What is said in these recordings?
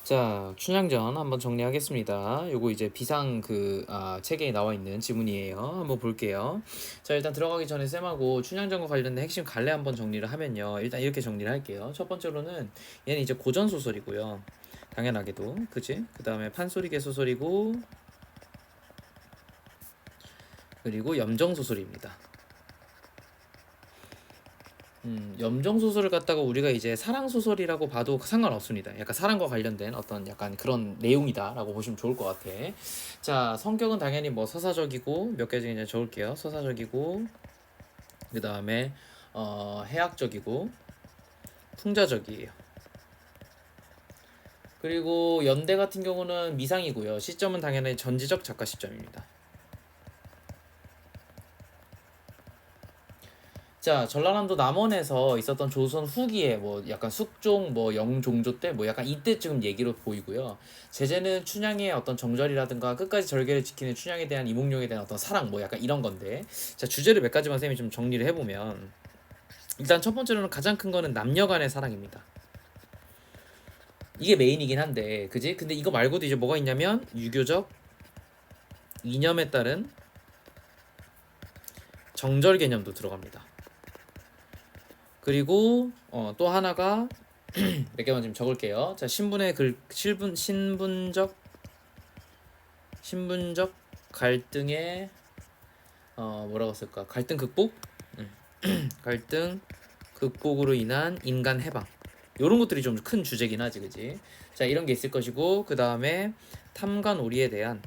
자, 춘향전 한번 정리하겠습니다. 요거 이제 비상 책에 나와 있는 지문이에요. 한번 볼게요. 자, 일단 들어가기 전에 쌤하고 춘향전과 관련된 핵심 갈래 한번 정리를 하면요. 일단 이렇게 정리를 할게요. 첫 번째로는 얘는 이제 고전 소설이고요. 당연하게도, 그치? 그 다음에 판소리개 소설이고, 그리고 염정 소설입니다. 염정 소설을 갖다가 우리가 이제 사랑 소설이라고 봐도 상관없습니다. 약간 사랑과 관련된 어떤 약간 그런 내용이다라고 보시면 좋을 것 같아. 자, 성격은 당연히 뭐 서사적이고 몇 가지 그냥 적을게요. 서사적이고 그 다음에 해학적이고 풍자적이에요. 그리고 연대 같은 경우는 미상이고요. 시점은 당연히 전지적 작가 시점입니다. 자, 전라남도 남원에서 있었던 조선 후기에 뭐 약간 숙종 뭐 영종조 때 뭐 약간 이때쯤 얘기로 보이고요. 제재는 춘향의 어떤 정절이라든가 끝까지 절개를 지키는 춘향에 대한 이몽룡에 대한 어떤 사랑 뭐 약간 이런 건데, 자, 주제를 몇 가지만 쌤이 좀 정리를 해보면, 일단 첫 번째로는 가장 큰 거는 남녀 간의 사랑입니다. 이게 메인이긴 한데, 그지? 근데 이거 말고도 이제 뭐가 있냐면 유교적 이념에 따른 정절 개념도 들어갑니다. 그리고 또 하나가 몇 개만 좀 적을게요. 자, 신분적 갈등의 뭐라고 쓸까? 갈등 극복? 갈등 극복으로 인한 인간 해방. 요런 것들이 좀 큰 주제긴 하지, 그지? 자, 이런 게 있을 것이고, 그 다음에 탐관오리에 대한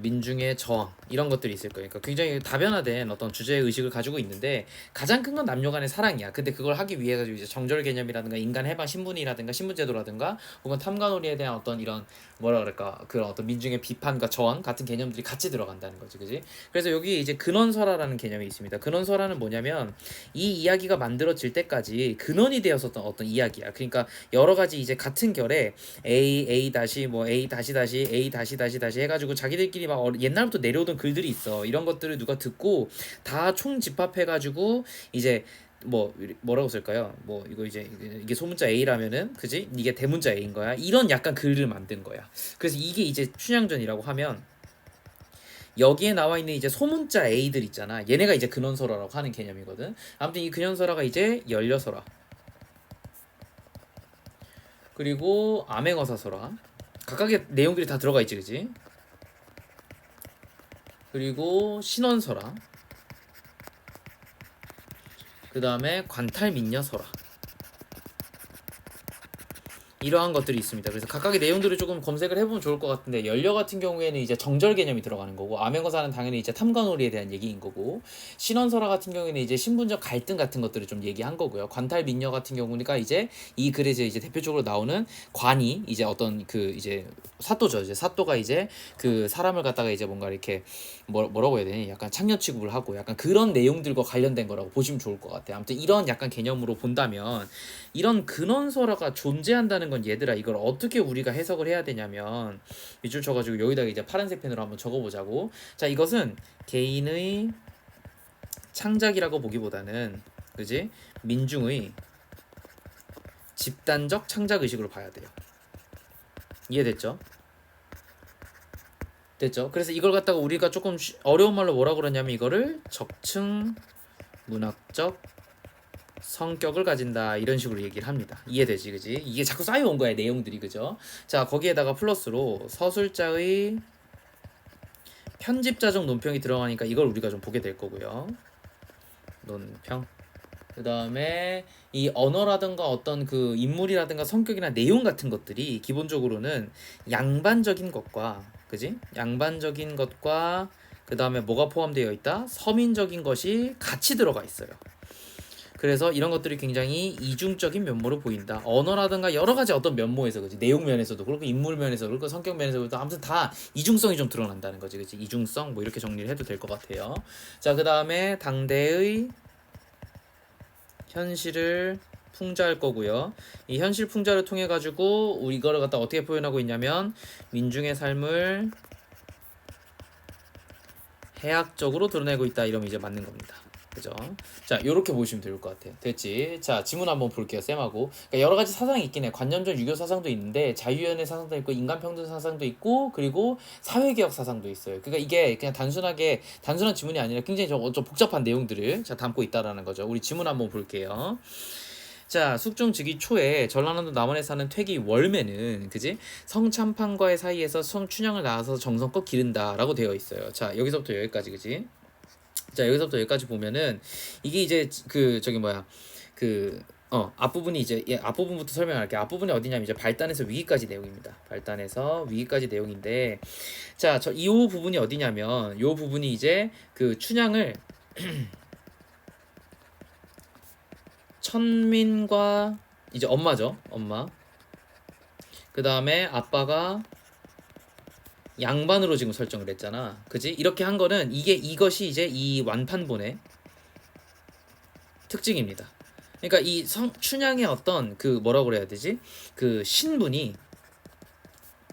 민중의 저항 이런 것들이 있을 거예요. 그러니까 굉장히 다변화된 어떤 주제 의식을 가지고 있는데, 가장 큰 건 남녀 간의 사랑이야. 근데 그걸 하기 위해 가지고 이제 정절 개념이라든가 인간 해방 신분이라든가 신분제도라든가 혹은 탐관오리에 대한 어떤 이런 뭐라 그럴까, 그런 어떤 민중의 비판과 저항 같은 개념들이 같이 들어간다는 거지, 그지? 그래서 여기 이제 근원설화라는 개념이 있습니다. 근원설화는 뭐냐면 이 이야기가 만들어질 때까지 근원이 되었었던 어떤 이야기야. 그러니까 여러 가지 이제 같은 결에 A 다시 뭐 A 다시 다시 A 다시 다시 다시 해가지고 자기들끼리 막 옛날부터 내려오던 글들이 있어. 이런 것들을 누가 듣고 다 총 집합해가지고 이제 뭐라고 쓸까요? 뭐 이거 이게 소문자 A라면은 그지? 이게 대문자 A인 거야. 이런 약간 글을 만든 거야. 그래서 이게 이제 춘향전이라고 하면 여기에 나와 있는 이제 소문자 A들 있잖아. 얘네가 이제 근원설화라고 하는 개념이거든. 아무튼 이 근원설화가 이제 연려설화 그리고 암행어사설화 각각의 내용들이 다 들어가 있지, 그지? 그리고 신원설화, 그 다음에 관탈민녀설화, 이러한 것들이 있습니다. 그래서 각각의 내용들을 조금 검색을 해보면 좋을 것 같은데, 연려 같은 경우에는 이제 정절 개념이 들어가는 거고, 암행어사는 당연히 이제 탐관오리에 대한 얘기인 거고, 신원설화 같은 경우에는 이제 신분적 갈등 같은 것들을 좀 얘기한 거고요. 관탈민녀 같은 경우니까 이제 이 글에서 이제 대표적으로 나오는 관이 이제 어떤 그 이제 사또죠. 이제 사또가 이제 그 사람을 갖다가 이제 뭔가 이렇게 뭐라고 해야 되니? 약간 창녀 취급을 하고 약간 그런 내용들과 관련된 거라고 보시면 좋을 것 같아요. 아무튼 이런 약간 개념으로 본다면, 이런 근원설화가 존재한다는 건 얘들아 이걸 어떻게 우리가 해석을 해야 되냐면, 밑줄 쳐가지고 여기다가 이제 파란색 펜으로 한번 적어보자고. 자, 이것은 개인의 창작이라고 보기보다는 그지? 민중의 집단적 창작 의식으로 봐야 돼요. 이해됐죠? 됐죠? 그래서 이걸 갖다가 우리가 조금 어려운 말로 뭐라고 그러냐면 이거를 적층 문학적 성격을 가진다 이런 식으로 얘기를 합니다. 이해되지, 그지? 이게 자꾸 쌓여온 거야 내용들이, 그죠? 자, 거기에다가 플러스로 서술자의 편집자적 논평이 들어가니까 이걸 우리가 좀 보게 될 거고요. 논평. 그 다음에 이 언어라든가 어떤 그 인물이라든가 성격이나 내용 같은 것들이 기본적으로는 양반적인 것과, 그지? 양반적인 것과 그 다음에 뭐가 포함되어 있다? 서민적인 것이 같이 들어가 있어요. 그래서 이런 것들이 굉장히 이중적인 면모로 보인다. 언어라든가 여러 가지 어떤 면모에서, 그지? 내용 면에서도 그렇고 인물 면에서 그렇고 성격 면에서도 아무튼 다 이중성이 좀 드러난다는 거지, 그지? 이중성 뭐 이렇게 정리를 해도 될 것 같아요. 자, 그 다음에 당대의 현실을 풍자할 거고요. 이 현실 풍자를 통해 가지고 우리 이거를 갖다 어떻게 표현하고 있냐면 민중의 삶을 해학적으로 드러내고 있다 이러면 이제 맞는 겁니다. 그죠? 자, 요렇게 보시면 될 것 같아요. 됐지? 자, 지문 한번 볼게요, 쌤하고. 그러니까 여러 가지 사상이 있긴 해. 관념적 유교 사상도 있는데, 자유연애 사상도 있고, 인간평등 사상도 있고, 그리고 사회개혁 사상도 있어요. 그러니까 이게 그냥 단순한 지문이 아니라 굉장히 좀 복잡한 내용들을 자, 담고 있다라는 거죠. 우리 지문 한번 볼게요. 자, 숙종즉위 초에 전라남도 남원에 사는 퇴기 월매는 그지? 성참판과의 사이에서 성춘향을 낳아서 정성껏 기른다라고 되어 있어요. 자, 여기서부터 여기까지 그지? 자, 여기서부터 여기까지 보면은 이게 이제 그 저기 뭐야 그 앞부분이 이제 앞부분부터 설명할게. 앞부분이 어디냐면 이제 발단에서 위기까지 내용입니다. 발단에서 위기까지 내용인데, 자, 저 이 부분이 어디냐면 요 부분이 이제 그 춘향을 천민과 이제 엄마죠, 엄마. 그 다음에 아빠가 양반으로 지금 설정을 했잖아, 그지? 이렇게 한 거는 이것이 이제 이 완판본의 특징입니다. 그러니까 이 춘향의 어떤 그 뭐라고 그래야 되지? 그 신분이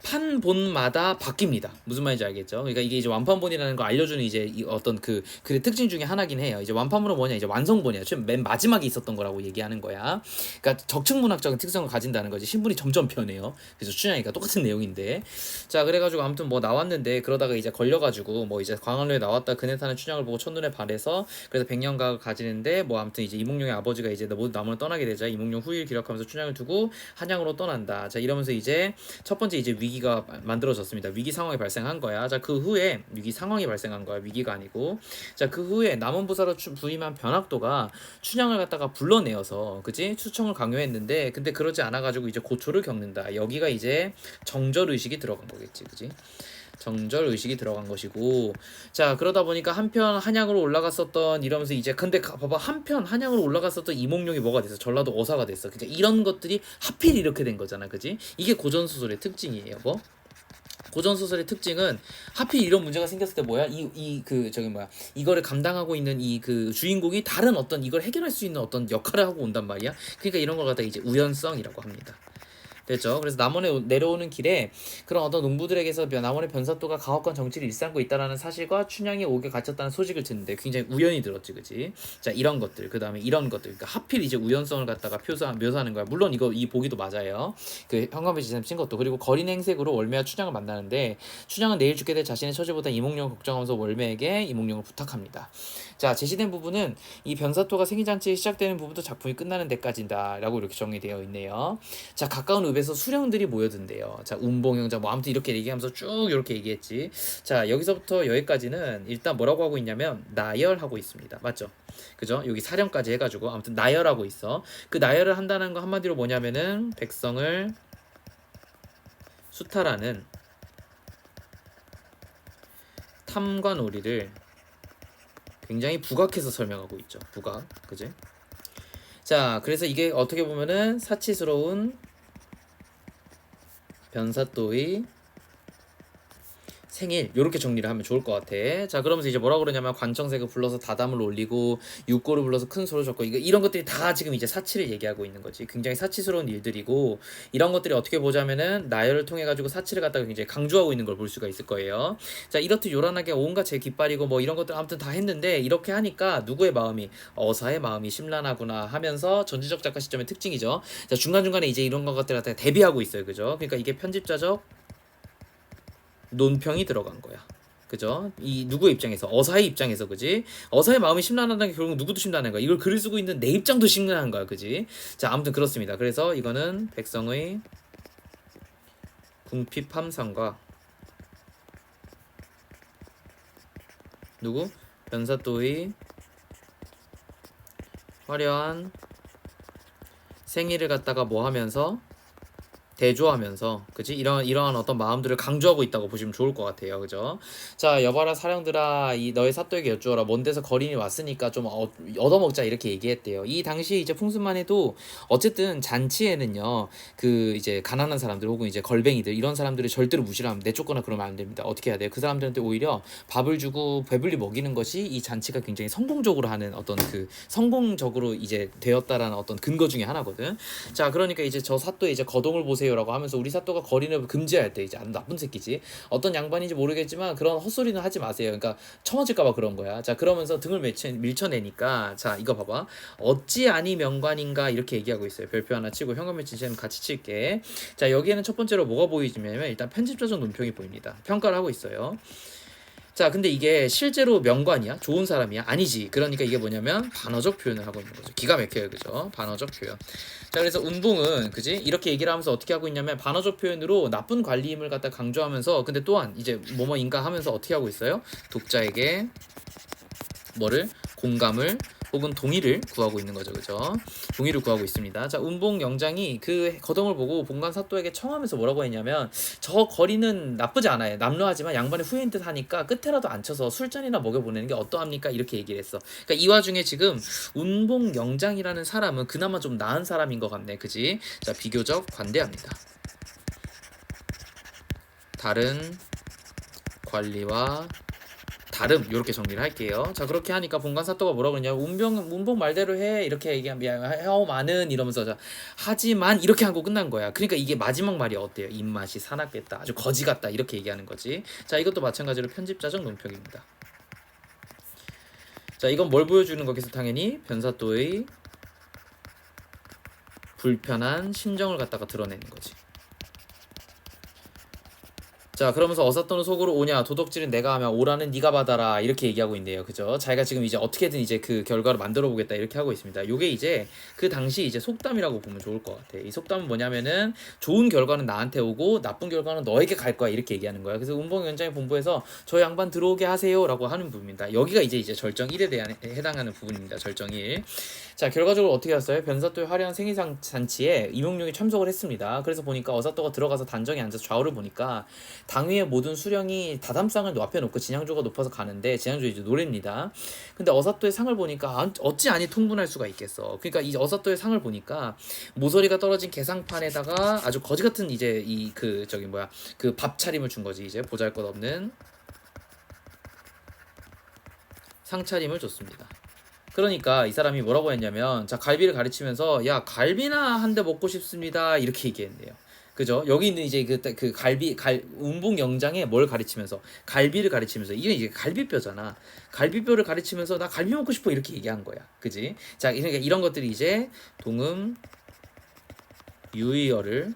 판본마다 바뀝니다. 무슨 말인지 알겠죠? 그러니까 이게 이제 완판본이라는 걸 알려주는 이제 이 어떤 글의 특징 중에 하나긴 해요. 이제 완판본은 뭐냐? 이제 완성본이야. 맨 마지막에 있었던 거라고 얘기하는 거야. 그러니까 적층문학적인 특성을 가진다는 거지. 신분이 점점 변해요. 그래서 춘향이가 똑같은 내용인데, 자, 그래가지고 아무튼 뭐 나왔는데, 그러다가 이제 걸려가지고 뭐 이제 광안루에 나왔다 그네 타는 춘향을 보고 첫눈에 반해서 그래서 백년가를 가지는데, 뭐 아무튼 이제 이몽룡의 아버지가 이제 모두 남원을 떠나게 되자 이몽룡 후일 기록하면서 춘향을 두고 한양으로 떠난다. 자, 이러면서 이제 첫 번째 이제 위기가 만들어졌습니다. 위기 상황이 발생한 거야. 자, 그 후에 위기 상황이 발생한 거야. 위기가 아니고. 자, 그 후에 남원 부사로 부임한 변학도가 춘향을 갖다가 불러내어서 그지? 추청을 강요했는데, 근데 그러지 않아 가지고 이제 고초를 겪는다. 여기가 이제 정절 의식이 들어간 거겠지. 그지? 정절 의식이 들어간 것이고, 자, 그러다 보니까 한편 한양으로 올라갔었던 이러면서 이제 근데 봐봐, 한편 한양으로 올라갔었던 이몽룡이 뭐가 됐어? 전라도 어사가 됐어. 그러니까 이런 것들이 하필 이렇게 된 거잖아, 그지? 이게 고전 소설의 특징이에요. 뭐 고전 소설의 특징은 하필 이런 문제가 생겼을 때 뭐야? 이거를 감당하고 있는 이 그 주인공이 다른 어떤 이걸 해결할 수 있는 어떤 역할을 하고 온단 말이야. 그러니까 이런 걸 갖다 이제 우연성이라고 합니다. 됐죠. 그래서 남원에 내려오는 길에 그런 어떤 농부들에게서 남원의 변사또가 가업관 정치를 일삼고 있다라는 사실과 춘향이 옥에 갇혔다는 소식을 듣는데 굉장히 우연히 들었지, 그지? 자, 이런 것들, 그 다음에 이런 것들, 그러니까 하필 이제 우연성을 갖다가 묘사하는 거야. 물론 이 보기도 맞아요. 그 현관배 지샘 친 것도. 그리고 거린 행색으로 월매와 춘향을 만나는데, 춘향은 내일 죽게 될 자신의 처지보다 이몽룡을 걱정하면서 월매에게 이몽룡을 부탁합니다. 자, 제시된 부분은 이 변사또가 생일잔치 시작되는 부분도 작품이 끝나는 데까지다라고 이렇게 정리되어 있네요. 자, 가까운 읍에서 수령들이 모여든대요. 자, 운봉영자 뭐 아무튼 이렇게 얘기하면서 쭉 이렇게 얘기했지. 자, 여기서부터 여기까지는 일단 뭐라고 하고 있냐면 나열하고 있습니다. 맞죠? 그죠? 여기 사령까지 해가지고 아무튼 나열하고 있어. 그 나열을 한다는 거 한마디로 뭐냐면은 백성을 수탈하는 탐과 놀이를 굉장히 부각해서 설명하고 있죠. 부각, 그지? 자, 그래서 이게 어떻게 보면은 사치스러운 변사또의 생일, 요렇게 정리를 하면 좋을 것 같아. 자, 그러면서 이제 뭐라 그러냐면 관청색을 불러서 다담을 올리고 육고를 불러서 큰 소를 졌고, 이런 것들이 다 지금 이제 사치를 얘기하고 있는 거지. 굉장히 사치스러운 일들이고, 이런 것들이 어떻게 보자면은 나열을 통해 가지고 사치를 갖다가 굉장히 강조하고 있는 걸 볼 수가 있을 거예요. 자, 이렇듯 요란하게 온갖 제 깃발이고 뭐 이런 것들 아무튼 다 했는데, 이렇게 하니까 누구의 마음이, 어사의 마음이 심란하구나 하면서 전지적 작가 시점의 특징이죠. 자, 중간중간에 이제 이런 것들 갖다가 대비하고 있어요. 그죠? 그러니까 이게 편집자적 논평이 들어간 거야. 그죠? 이 누구의 입장에서, 어사의 입장에서, 그지? 어사의 마음이 심란하다는 게 결국 누구도 심란한 거야. 이걸 글을 쓰고 있는 내 입장도 심란한 거야, 그지? 자, 아무튼 그렇습니다. 그래서 이거는 백성의 궁핍함상과 누구? 변사또의 화려한 생일을 갖다가 뭐 하면서 대조하면서, 그지? 이러한 어떤 마음들을 강조하고 있다고 보시면 좋을 것 같아요. 그죠? 자, 여봐라 사령들아, 이 너의 사또에게 여쭈어라. 먼 데서 거린이 왔으니까 좀 얻어먹자, 이렇게 얘기했대요. 이 당시 이제 풍습만 해도 어쨌든 잔치에는요, 그 이제 가난한 사람들 혹은 이제 걸뱅이들, 이런 사람들을 절대로 무시를 하면 내쫓거나 그러면 안 됩니다. 어떻게 해야 돼요? 그 사람들한테 오히려 밥을 주고 배불리 먹이는 것이 이 잔치가 굉장히 성공적으로 하는 어떤 성공적으로 이제 되었다라는 어떤 근거 중에 하나거든. 자, 그러니까 이제 저 사또의 이제 거동을 보세요 마세요라고 하면서 우리 사또가 거리를 금지할 때 이제 나쁜 새끼지. 어떤 양반인지 모르겠지만 그런 헛소리는 하지 마세요. 그러니까 처맞을까봐 그런 거야. 자 그러면서 등을 밀쳐내니까 자 이거 봐봐. 어찌 아니 명관인가 이렇게 얘기하고 있어요. 별표 하나 치고 현관면 지시는 같이 칠게. 자 여기에는 첫 번째로 뭐가 보이냐면 일단 편집자적 논평이 보입니다. 평가를 하고 있어요. 자 근데 이게 실제로 명관이야? 좋은 사람이야? 아니지. 그러니까 이게 뭐냐면 반어적 표현을 하고 있는 거죠. 기가 막혀요. 그죠? 반어적 표현. 자 그래서 운봉은 그지? 이렇게 얘기를 하면서 어떻게 하고 있냐면 반어적 표현으로 나쁜 관리임을 갖다 강조하면서 근데 또한 이제 뭐뭐인가 하면서 어떻게 하고 있어요? 독자에게 뭐를? 공감을 혹은 동의를 구하고 있는 거죠. 그죠? 동의를 구하고 있습니다. 자, 운봉 영장이 그 거동을 보고 본관 사또에게 청하면서 뭐라고 했냐면 저 거리는 나쁘지 않아요. 남루하지만 양반의 후예인 듯 하니까 끝에라도 앉혀서 술잔이나 먹여보내는 게 어떠합니까? 이렇게 얘기를 했어. 그러니까 이 와중에 지금 운봉 영장이라는 사람은 그나마 좀 나은 사람인 것 같네. 그지? 자, 비교적 관대합니다. 다른 관리와 다름 이렇게 정리를 할게요. 자 그렇게 하니까 본관 사또가 뭐라고 그러냐 운봉 말대로 해 이렇게 얘기하면 하오마는 이러면서 자, 하지만 이렇게 하고 끝난 거야. 그러니까 이게 마지막 말이 어때요? 입맛이 사납겠다 아주 거지 같다 이렇게 얘기하는 거지. 자 이것도 마찬가지로 편집자적 논평입니다. 자 이건 뭘 보여주는 거겠어? 당연히 변사또의 불편한 심정을 갖다가 드러내는 거지. 자 그러면서 어사또는 속으로 오냐 도덕질은 내가 하면 오라는 네가 받아라 이렇게 얘기하고 있네요. 그죠? 자기가 지금 이제 어떻게든 이제 그 결과를 만들어 보겠다 이렇게 하고 있습니다. 요게 이제 그 당시 이제 속담이라고 보면 좋을 것 같아. 이 속담은 뭐냐면은 좋은 결과는 나한테 오고 나쁜 결과는 너에게 갈 거야 이렇게 얘기하는 거야. 그래서 운봉위원장의 본부에서 저 양반 들어오게 하세요라고 하는 부분입니다. 여기가 이제 절정 1에 대한 해당하는 부분입니다. 절정 1. 자 결과적으로 어떻게 했어요? 변사또의 화려한 생일상 잔치에 임용룡이 참석을 했습니다. 그래서 보니까 어사또가 들어가서 단정에 앉아서 좌우를 보니까 당위의 모든 수령이 다담상을 앞에 놓고 진양조가 높아서 가는데 진양조 이제 노래입니다. 근데 어사또의 상을 보니까 어찌 아니 통분할 수가 있겠어. 그러니까 이 어사또의 상을 보니까 모서리가 떨어진 개상판에다가 아주 거지 같은 이제 이 그 저기 뭐야 그 밥 차림을 준 거지. 이제 보잘것없는 상차림을 줬습니다. 그러니까 이 사람이 뭐라고 했냐면 자 갈비를 가르치면서 야 갈비나 한 대 먹고 싶습니다 이렇게 얘기했네요. 그죠? 여기 있는 이제 그 운봉 영장에 뭘 가르치면서 갈비를 가르치면서 이게 이제 갈비뼈잖아. 갈비뼈를 가르치면서 나 갈비 먹고 싶어 이렇게 얘기한 거야. 그지? 자 그러니까 이런 것들이 이제 동음 유의어를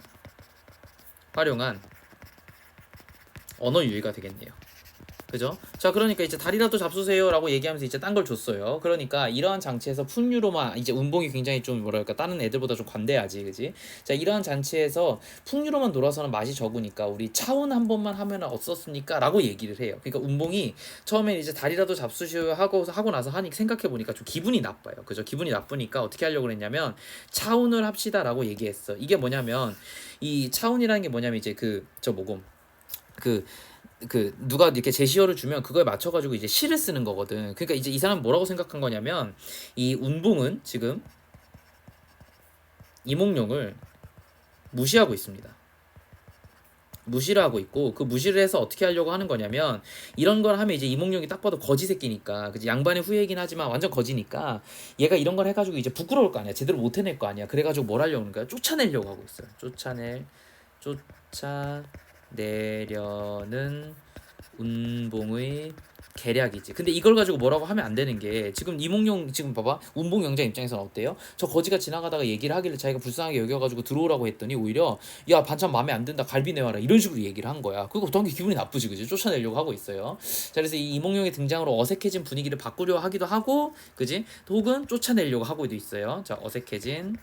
활용한 언어 유희가 되겠네요. 그죠? 자 그러니까 이제 다리라도 잡수세요 라고 얘기하면서 이제 딴 걸 줬어요. 그러니까 이러한 장치에서 풍류로만 이제 운봉이 굉장히 좀 뭐랄까 다른 애들보다 좀 관대하지 그지? 자 이러한 장치에서 풍류로만 놀아서는 맛이 적으니까 우리 차운 한 번만 하면 어떻습니까? 라고 얘기를 해요. 그러니까 운봉이 처음에 이제 다리라도 잡수시오 하고 나서 하니 생각해보니까 좀 기분이 나빠요. 그죠? 기분이 나쁘니까 어떻게 하려고 그랬냐면 차운을 합시다 라고 얘기했어. 이게 뭐냐면 이 차운이라는 게 뭐냐면 이제 누가 이렇게 제시어를 주면 그거에 맞춰가지고 이제 시를 쓰는 거거든. 그러니까 이제 이 사람은 뭐라고 생각한 거냐면 이 운봉은 지금 이몽룡을 무시하고 있습니다. 무시를 하고 있고 그 무시를 해서 어떻게 하려고 하는 거냐면 이런 걸 하면 이제 이몽룡이 딱 봐도 거지 새끼니까 그치? 양반의 후예이긴 하지만 완전 거지니까 얘가 이런 걸 해가지고 이제 부끄러울 거 아니야. 제대로 못 해낼 거 아니야. 그래가지고 뭘 하려고 하는 거야? 쫓아내려고 하고 있어요. 쫓아내려는 운봉의 계략이지. 근데 이걸 가지고 뭐라고 하면 안 되는 게 지금 이몽룡 지금 봐봐 운봉 영장 입장에서는 어때요? 저 거지가 지나가다가 얘기를 하길래 자기가 불쌍하게 여겨가지고 들어오라고 했더니 오히려 야 반찬 마음에 안 든다 갈비 내와라 이런 식으로 얘기를 한 거야. 그리고 당연히 기분이 나쁘지 그지? 쫓아내려고 하고 있어요. 자 그래서 이 이몽룡의 등장으로 어색해진 분위기를 바꾸려 하기도 하고 그지? 혹은 쫓아내려고 하고도 있어요. 자 어색해진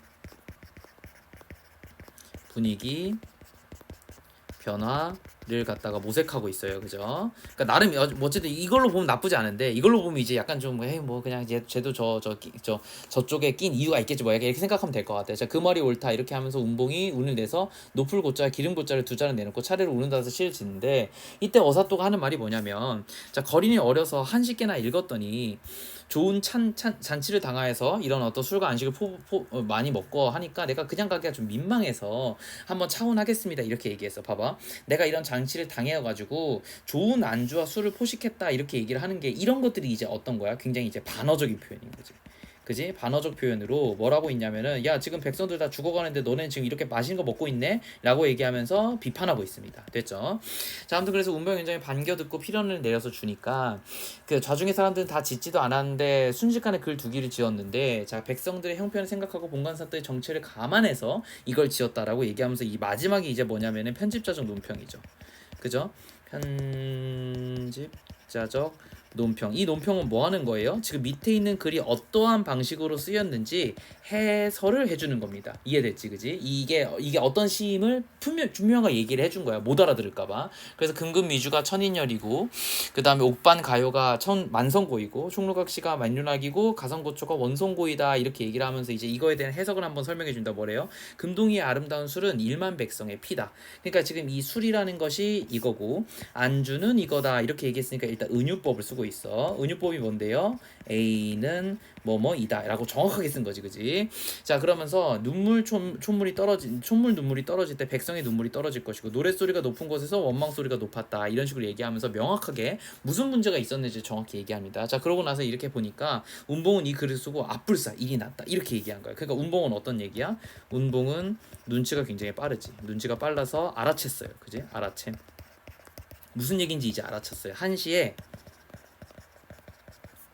분위기 변화를 갖다가 모색하고 있어요. 그죠? 그러니까 나름 어쨌든 이걸로 보면 나쁘지 않은데 이걸로 보면 이제 약간 좀 뭐 그냥 쟤도 저쪽에 낀 이유가 있겠지 뭐 이렇게 생각하면 될 것 같아요. 자, 그 말이 옳다 이렇게 하면서 운봉이 운을 내서 높을 고자 기름 고자를 두 자를 내놓고 차례로 우는다서 시를 짓는데 이때 어사또가 하는 말이 뭐냐면 자 거린이 어려서 한식개나 읽었더니 좋은 잔치를 당하여서 이런 어떤 술과 안식을 많이 먹고 하니까 내가 그냥 가기가 좀 민망해서 한번 차원하겠습니다 이렇게 얘기했어. 봐봐 내가 이런 잔치를 당해가지고 좋은 안주와 술을 포식했다 이렇게 얘기를 하는 게 이런 것들이 이제 어떤 거야? 굉장히 이제 반어적인 표현인 거지. 그지? 반어적 표현으로 뭐라고 있냐면은 야 지금 백성들 다 죽어가는데 너네 지금 이렇게 맛있는 거 먹고 있네? 라고 얘기하면서 비판하고 있습니다. 됐죠? 자 아무튼 그래서 운명 현장에 반겨 듣고 필연을 내려서 주니까 그 좌중의 사람들은 다 짓지도 않았는데 순식간에 글 두 기를 지었는데 자 백성들의 형편을 생각하고 본관사또의 정체를 감안해서 이걸 지었다라고 얘기하면서 이 마지막이 이제 뭐냐면은 편집자적 논평이죠. 그죠? 편집자적 논평. 이 논평은 뭐 하는 거예요? 지금 밑에 있는 글이 어떠한 방식으로 쓰였는지 해설을 해주는 겁니다. 이해됐지, 그지? 이게 어떤 시임을 분명하게 얘기를 해준 거야. 못 알아들을까봐. 그래서 금금위주가 천인열이고, 그 다음에 옥반 가요가 만성고이고, 총루각시가 만륜악이고, 가성고초가 원성고이다 이렇게 얘기를 하면서 이제 이거에 대한 해석을 한번 설명해준다. 뭐래요? 금동이의 아름다운 술은 1만 백성의 피다. 그러니까 지금 이 술이라는 것이 이거고, 안주는 이거다 이렇게 얘기했으니까 일단 은유법을 쓰고 있어. 은유법이 뭔데요? A는 뭐뭐이다 라고 정확하게 쓴 거지, 그지? 자 그러면서 촛물 눈물이 떨어질 때 백성의 눈물이 떨어질 것이고 노랫소리가 높은 곳에서 원망소리가 높았다 이런 식으로 얘기하면서 명확하게 무슨 문제가 있었는지 정확히 얘기합니다. 자 그러고 나서 이렇게 보니까 운봉은 이 글을 쓰고 앞불사 일이 났다 이렇게 얘기한 거야. 그러니까 운봉은 어떤 얘기야? 운봉은 눈치가 굉장히 빠르지. 눈치가 빨라서 알아챘어요, 그지? 알아챔. 무슨 얘기인지 이제 알아챘어요. 한시에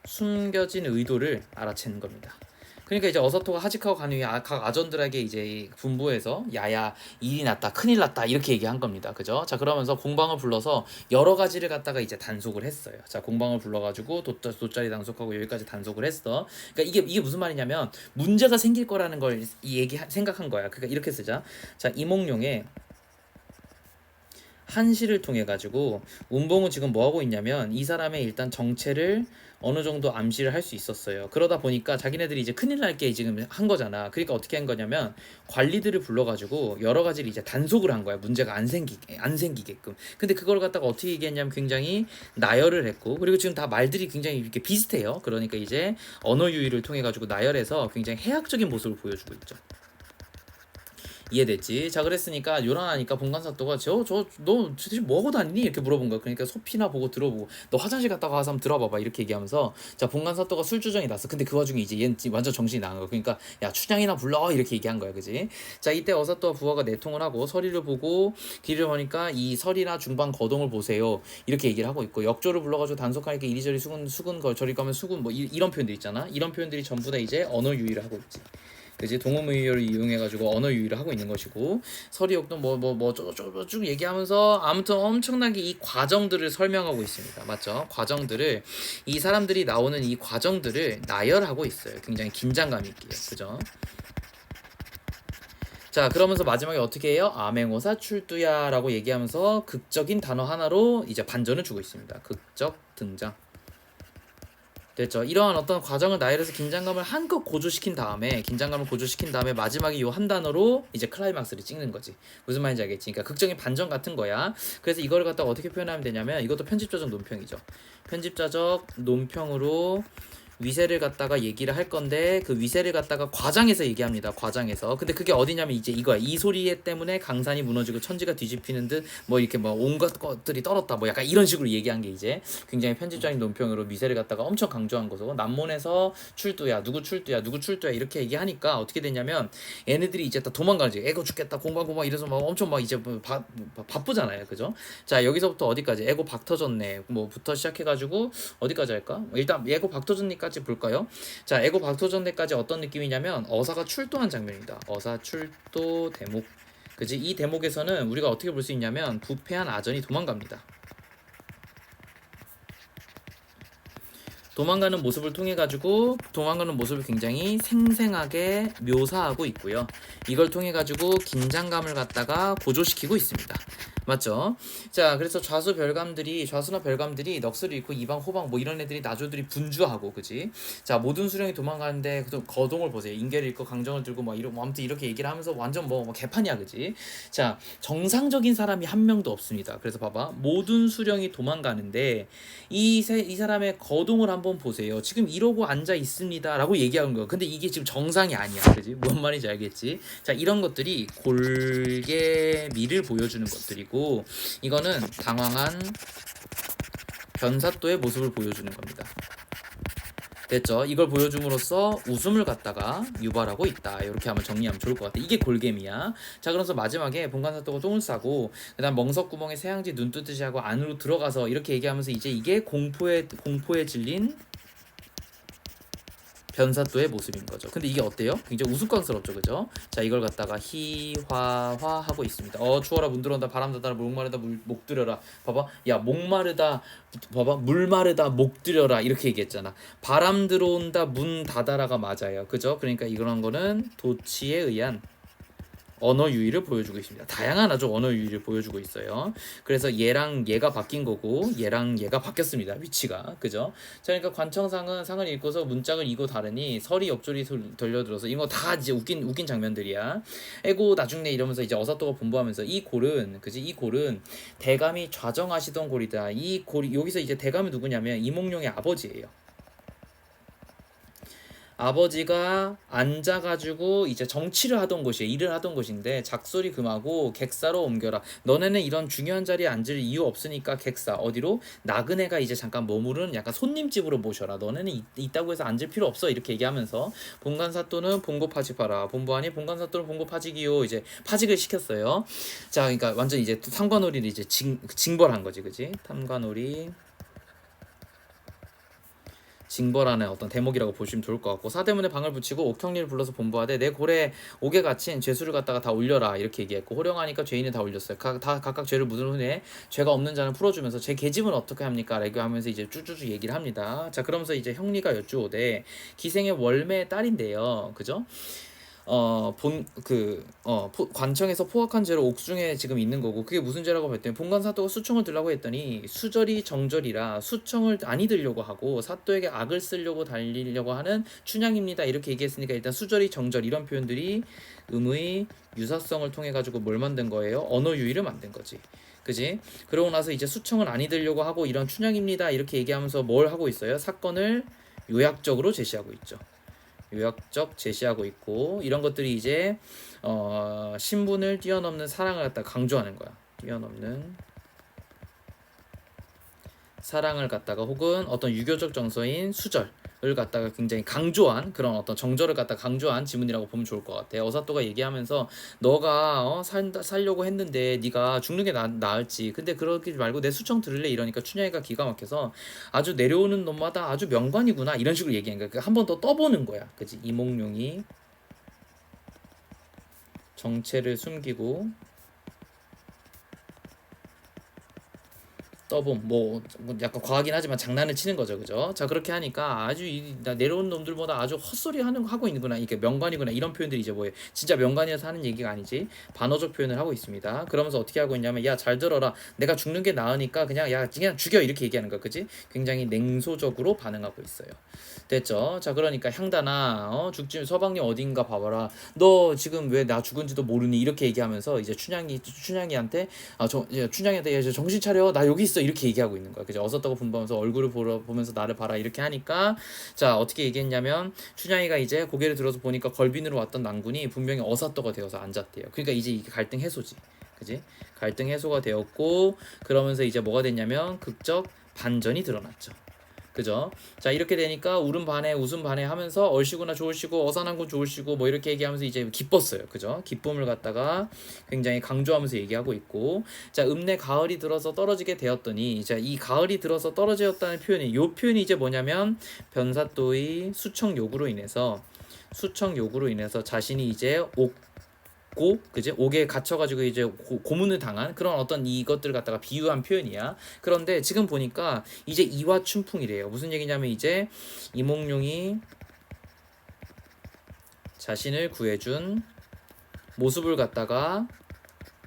숨겨진 의도를 알아채는 겁니다. 그러니까 이제 어서토가 하직하고 간 후에 각 아전들에게 이제 분부해서 야야 일이 났다 큰일 났다 이렇게 얘기한 겁니다. 그죠? 자 그러면서 공방을 불러서 여러 가지를 갖다가 이제 단속을 했어요. 자 공방을 불러가지고 돗자리 단속하고 여기까지 단속을 했어. 그러니까 이게 무슨 말이냐면 문제가 생길 거라는 걸 생각한 거야. 그러니까 이렇게 쓰자. 자 이몽룡의 한시를 통해 가지고 운봉은 지금 뭐 하고 있냐면 이 사람의 일단 정체를 어느 정도 암시를 할 수 있었어요. 그러다 보니까 자기네들이 이제 큰일 날 게 지금 한 거잖아. 그러니까 어떻게 한 거냐면 관리들을 불러가지고 여러 가지를 이제 단속을 한 거야. 문제가 안 생기게끔. 근데 그걸 갖다가 어떻게 얘기했냐면 굉장히 나열을 했고 그리고 지금 다 말들이 굉장히 이렇게 비슷해요. 그러니까 이제 언어 유희를 통해 가지고 나열해서 굉장히 해학적인 모습을 보여주고 있죠. 이해됐지? 자 그랬으니까 요란하니까 본관사또가 너 도대체 뭐하고 다니니? 이렇게 물어본 거야. 그러니까 소피나 보고 들어보고 너 화장실 갔다가 와서 한번 들어봐봐 이렇게 얘기하면서 자 본관사또가 술주정이 났어. 근데 그 와중에 이제 얘는 완전 정신이 나간 거야. 그러니까 야 춘향이나 불러 이렇게 얘기한 거야, 그지? 자 이때 어사또와 부하가 내통을 하고 서리를 보고 길을 보니까 이 서리나 중방 거동을 보세요 이렇게 얘기를 하고 있고 역조를 불러가지고 단속하니까 이리저리 수군 걸 저리 가면 수군 뭐 이런 표현들 있잖아. 이런 표현들이 전부 다 이제 언어 유희를 하고 있지. 그지 동음의어를 이용해가지고 언어 유희를 하고 있는 것이고 서리역도 쭉 얘기하면서 아무튼 엄청나게 이 과정들을 설명하고 있습니다. 맞죠? 과정들을 이 사람들이 나오는 이 과정들을 나열하고 있어요. 굉장히 긴장감 있게 그죠? 자 그러면서 마지막에 어떻게 해요? 아맹오사 출두야 라고 얘기하면서 극적인 단어 하나로 이제 반전을 주고 있습니다. 극적 등장. 됐죠. 이러한 어떤 과정을 나열해서 긴장감을 한껏 고조시킨 다음에 마지막에 요 한 단어로 이제 클라이막스를 찍는 거지. 무슨 말인지 알겠지? 그러니까 극적인 반전 같은 거야. 그래서 이걸 갖다가 어떻게 표현하면 되냐면 이것도 편집자적 논평이죠. 편집자적 논평으로 위세를 갖다가 얘기를 할 건데 그 위세를 갖다가 과장해서 얘기합니다. 과장해서. 근데 그게 어디냐면 이제 이거야. 이 소리 때문에 강산이 무너지고 천지가 뒤집히는 듯 뭐 이렇게 뭐 온갖 것들이 떨었다. 뭐 약간 이런 식으로 얘기한 게 이제 굉장히 편집적인 논평으로 위세를 갖다가 엄청 강조한 거죠. 남문에서 출두야. 누구 출두야. 이렇게 얘기하니까 어떻게 됐냐면 얘네들이 이제 다 도망가지. 애고 죽겠다. 공방 이래서 막 엄청 막 이제 바쁘잖아요. 그죠? 자, 여기서부터 어디까지? 애고 박 터졌네. 뭐부터 시작해 가지고 어디까지 할까? 일단 애고 박 터졌니까지 볼까요? 자, 애고 박토전대까지 어떤 느낌이냐면 어사가 출도한 장면입니다. 어사 출도 대목. 그지? 이 대목에서는 우리가 어떻게 볼 수 있냐면 부패한 아전이 도망갑니다. 도망가는 모습을 통해 가지고 도망가는 모습을 굉장히 생생하게 묘사하고 있고요. 이걸 통해 가지고 긴장감을 갖다가 고조시키고 있습니다. 맞죠? 자, 그래서 좌수나 별감들이 넋을 잃고 이방 호방 뭐 이런 애들이 나조들이 분주하고, 그지? 자, 모든 수령이 도망가는데 그 거동을 보세요. 인계를 잃고 강정을 들고 뭐 아무튼 이렇게 얘기를 하면서 완전 뭐 개판이야, 그지? 자, 정상적인 사람이 한 명도 없습니다. 그래서 봐봐, 모든 수령이 도망가는데 이 사람의 거동을 한번 보세요. 지금 이러고 앉아 있습니다라고 얘기하는 거야. 근데 이게 지금 정상이 아니야, 그지? 뭔 말인지 알겠지? 자, 이런 것들이 골개미를 보여주는 것들이고. 이거는 당황한 변사또의 모습을 보여주는 겁니다. 됐죠? 이걸 보여줌으로써 웃음을 갖다가 유발하고 있다. 이렇게 한번 정리하면 좋을 것 같아. 이게 골개미야. 자, 그래서 마지막에 본관사또가 똥을 싸고 그다음 멍석구멍에 새양지 눈 뜨듯이 하고 안으로 들어가서 이렇게 얘기하면서 이제 이게 공포에 질린 변사또의 모습인 거죠. 근데 이게 어때요? 굉장히 우스꽝스럽죠, 그죠? 자, 이걸 갖다가 희화화 하고 있습니다. 추워라 문 들어온다 바람 닫아라 목마르다 목 들여라. 봐봐, 야 목마르다, 봐봐 물 마르다 목 들여라 이렇게 얘기했잖아. 바람 들어온다 문 닫아라가 맞아요, 그죠? 그러니까 이런 거는 도치에 의한 언어 유희를 보여주고 있습니다. 다양한 아주 언어 유희를 보여주고 있어요. 그래서 얘랑 얘가 바뀐 거고 얘랑 얘가 바뀌었습니다. 위치가. 그죠? 자, 그러니까 관청상은 상을 읽고서 문짝을 이고 다르니 설이 옆조리 들려들어서 이거 다 이제 웃긴 장면들이야. 에고 나중에 이러면서 이제 어사또가 분부하면서 이 골은 그지? 이 골은 대감이 좌정하시던 골이다. 이 골이 여기서 이제 대감이 누구냐면 이몽룡의 아버지예요. 아버지가 앉아가지고 이제 정치를 하던 곳이에요. 일을 하던 곳인데 작소리 금하고 객사로 옮겨라. 너네는 이런 중요한 자리에 앉을 이유 없으니까 객사 어디로? 나그네가 이제 잠깐 머무르는 약간 손님집으로 모셔라. 너네는 있다고 해서 앉을 필요 없어. 이렇게 얘기하면서 본관사또는 본고 파직하라. 본부하니 본관사또는 본고 파직이요. 이제 파직을 시켰어요. 자, 그러니까 완전 이제 탐관오리를 이제 징벌한 거지, 그지? 탐관오리. 징벌하는 어떤 대목이라고 보시면 좋을 것 같고 사대문에 방을 붙이고 옥형리를 불러서 본부하되 내 골에 옥에 갇힌 죄수를 갖다가 다 올려라 이렇게 얘기했고 호령하니까 죄인을 다 올렸어요. 다 각각 죄를 묻은 후에 죄가 없는 자는 풀어주면서 제 계집은 어떻게 합니까? 라고 하면서 이제 쭈쭈쭈 얘기를 합니다. 자, 그러면서 이제 형리가 여쭈오되 기생의 월매의 딸인데요, 그죠? 관청에서 포악한 죄로 옥중에 지금 있는 거고 그게 무슨 죄라고 했더니 본관사또가 수청을 들라고 했더니 수절이 정절이라 수청을 아니 들려고 하고 사또에게 악을 쓰려고 달리려고 하는 춘향입니다 이렇게 얘기했으니까 일단 수절이 정절 이런 표현들이 음의 유사성을 통해 가지고 뭘 만든 거예요? 언어 유희를 만든 거지. 그지? 그러고 나서 이제 수청을 아니 들려고 하고 이런 춘향입니다 이렇게 얘기하면서 뭘 하고 있어요? 사건을 요약적으로 제시하고 있죠. 요약적 제시하고 있고 이런 것들이 이제 신분을 뛰어넘는 사랑을 갖다 강조하는 거야. 뛰어넘는 사랑을 갖다가 혹은 어떤 유교적 정서인 수절을 갖다가 굉장히 강조한 그런 어떤 정절을 갖다가 강조한 지문이라고 보면 좋을 것 같아. 어사또가 얘기하면서 너가 살려고 했는데 네가 죽는 게 나을지 근데 그러지 말고 내 수청 들을래 이러니까 춘향이가 기가 막혀서 아주 내려오는 놈마다 아주 명관이구나 이런 식으로 얘기한 거야. 한 번 더 떠보는 거야. 그치? 이몽룡이 정체를 숨기고 떠봄 뭐 약간 과하긴 하지만 장난을 치는 거죠, 그죠? 자, 그렇게 하니까 아주 내려온 놈들보다 아주 헛소리 하고 있는구나, 이게 명관이구나 이런 표현들이 이제 뭐예요? 진짜 명관이어서 하는 얘기가 아니지 반어적 표현을 하고 있습니다. 그러면서 어떻게 하고 있냐면 야 잘 들어라, 내가 죽는 게 나으니까 그냥 죽여 이렇게 얘기하는 거, 그지? 굉장히 냉소적으로 반응하고 있어요. 됐죠? 자, 그러니까 향단아 죽지 서방님 어딘가 봐봐라. 너 지금 왜 나 죽은지도 모르니 이렇게 얘기하면서 이제 춘향이한테 춘향이한테 이제 정신 차려 나 여기 있어 이렇게 얘기하고 있는 거야. 그죠? 어섰다고 분부하면서 얼굴을 보면서 나를 봐라 이렇게 하니까 자, 어떻게 얘기했냐면 춘향이가 이제 고개를 들어서 보니까 걸빈으로 왔던 낭군이 분명히 어사또가 되어서 앉았대요. 그러니까 이제 이게 갈등 해소지. 그지? 갈등 해소가 되었고 그러면서 이제 뭐가 됐냐면 극적 반전이 드러났죠. 그죠? 자, 이렇게 되니까 울음 반에 웃음 반에 하면서 얼씨구나 좋으시고 어산한군 좋으시고 뭐 이렇게 얘기하면서 이제 기뻤어요. 그죠? 기쁨을 갖다가 굉장히 강조하면서 얘기하고 있고 자, 읍내 가을이 들어서 떨어지게 되었더니 자, 이 가을이 들어서 떨어졌다는 표현이 요 표현이 이제 뭐냐면 변사또의 수청 요구로 인해서 자신이 이제 그지? 옥에 갇혀가지고 이제 고문을 당한 그런 어떤 이것들을 갖다가 비유한 표현이야. 그런데 지금 보니까 이제 이화춘풍이래요. 무슨 얘기냐면 이제 이몽룡이 자신을 구해준 모습을 갖다가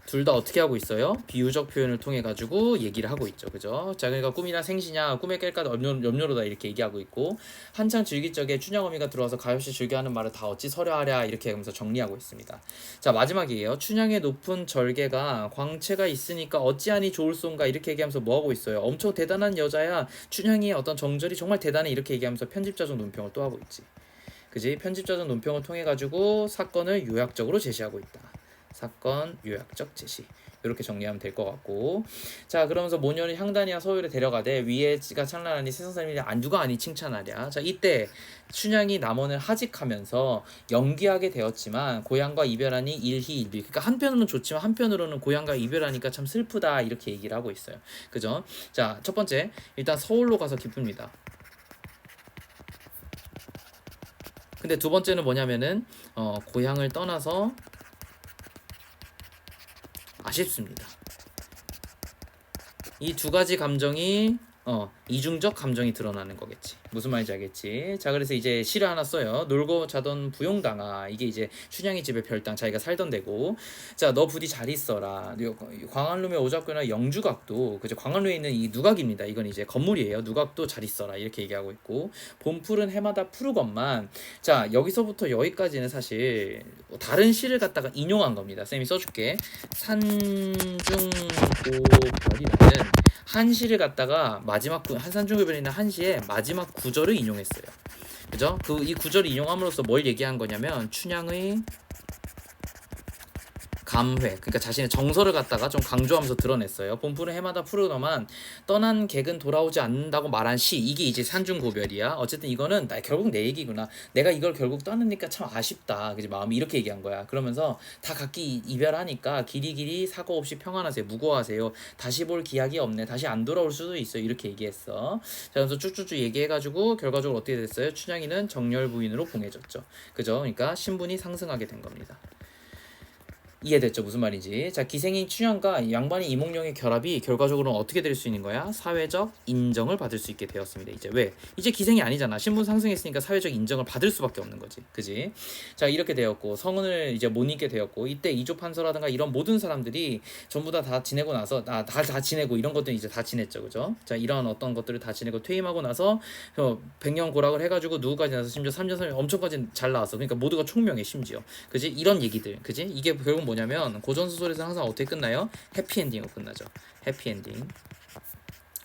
둘 다 어떻게 하고 있어요? 비유적 표현을 통해 가지고 얘기를 하고 있죠, 그죠? 자, 그러니까 꿈이나 생시냐 꿈에 깰까 염려로다 이렇게 얘기하고 있고 한창 즐길 적에 춘향어미가 들어와서 가엾이 즐겨하는 말을 다 어찌 서려하랴 이렇게 하면서 정리하고 있습니다. 자, 마지막이에요. 춘향의 높은 절개가 광채가 있으니까 어찌하니 좋을손가 이렇게 얘기하면서 뭐 하고 있어요? 엄청 대단한 여자야. 춘향이의 어떤 정절이 정말 대단해 이렇게 얘기하면서 편집자적 논평을 또 하고 있지. 그지? 편집자적 논평을 통해 가지고 사건을 요약적으로 제시하고 있다. 사건 요약적 제시 이렇게 정리하면 될 것 같고. 자, 그러면서 모녀는 향단이와 서울에 데려가되 위에가 찬란하니 세상 사람이 안주가 아니 칭찬하랴. 자, 이때 춘향이 남원을 하직하면서 연기하게 되었지만 고향과 이별하니 일희일비. 그러니까 한편으로는 좋지만 한편으로는 고향과 이별하니까 참 슬프다 이렇게 얘기를 하고 있어요. 그죠? 자, 첫 번째 일단 서울로 가서 기쁩니다. 근데 두 번째는 뭐냐면은 고향을 떠나서 아쉽습니다. 이 두 가지 감정이 이중적 감정이 드러나는 거겠지. 무슨 말인지 알겠지? 자, 그래서 이제 시를 하나 써요. 놀고 자던 부용당아. 이게 이제 춘향이 집의 별당, 자기가 살던 데고. 자, 너 부디 잘 있어라. 광안루의 오작교나 영주각도, 그죠? 광안루에 있는 이 누각입니다. 이건 이제 건물이에요. 누각도 잘 있어라. 이렇게 얘기하고 있고. 봄풀은 해마다 푸르건만. 자, 여기서부터 여기까지는 사실 다른 시를 갖다가 인용한 겁니다. 쌤이 써줄게. 산중고별이라는 한시를 갖다가 마지막 한산중고별이나 한시의 마지막 구절을 인용했어요. 그죠? 이 구절을 인용함으로써 뭘 얘기한 거냐면 춘향의 감회, 그러니까 자신의 정서를 갖다가 좀 강조하면서 드러냈어요. 봄푸른 해마다 푸르더만 떠난 객은 돌아오지 않는다고 말한 시, 이게 이제 산중고별이야. 어쨌든 이거는 결국 내 얘기구나. 내가 이걸 결국 떠나니까 참 아쉽다. 그지? 마음이 이렇게 얘기한 거야. 그러면서 다 각기 이별하니까 길이길이 사고 없이 평안하세요. 무고하세요. 다시 볼 기약이 없네. 다시 안 돌아올 수도 있어요. 이렇게 얘기했어. 자, 그래서 쭉쭉쭉 얘기해가지고 결과적으로 어떻게 됐어요? 춘향이는 정열 부인으로 봉해졌죠. 그죠? 그러니까 신분이 상승하게 된 겁니다. 이해됐죠? 무슨 말인지. 자, 기생인 춘향과 양반인 이몽룡의 결합이 결과적으로는 어떻게 될 수 있는 거야? 사회적 인정을 받을 수 있게 되었습니다. 이제 왜? 이제 기생이 아니잖아. 신분 상승했으니까 사회적 인정을 받을 수밖에 없는 거지. 그지? 자, 이렇게 되었고 성은을 이제 못 잊게 되었고 이때 이조판서라든가 이런 모든 사람들이 전부 다 지내고 나서 다 지내고 이런 것들 이제 다 지냈죠. 그죠? 자, 이런 어떤 것들을 다 지내고 퇴임하고 나서 백년 고락을 해가지고 누구까지 나서 심지어 3년 3년 엄청까지 잘 나왔어. 그러니까 모두가 총명해 심지어. 그지? 이런 얘기들. 그지? 이게 결국 뭐냐면 고전 소설에서 항상 어떻게 끝나요? 해피엔딩으로 끝나죠. 해피엔딩.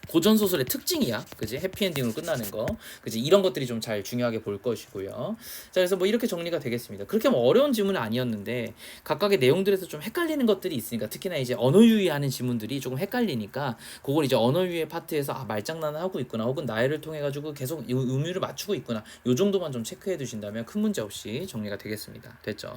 고전 소설의 특징이야. 그지? 해피엔딩으로 끝나는 거. 그지? 이런 것들이 좀 잘 중요하게 볼 것이고요. 자, 그래서 뭐 이렇게 정리가 되겠습니다. 그렇게 뭐 어려운 지문은 아니었는데 각각의 내용들에서 좀 헷갈리는 것들이 있으니까 특히나 이제 언어 유희하는 지문들이 조금 헷갈리니까 그걸 이제 언어 유희 파트에서 말장난을 하고 있구나 혹은 나열을 통해 가지고 계속 의미를 맞추고 있구나. 요 정도만 좀 체크해 두신다면 큰 문제 없이 정리가 되겠습니다. 됐죠?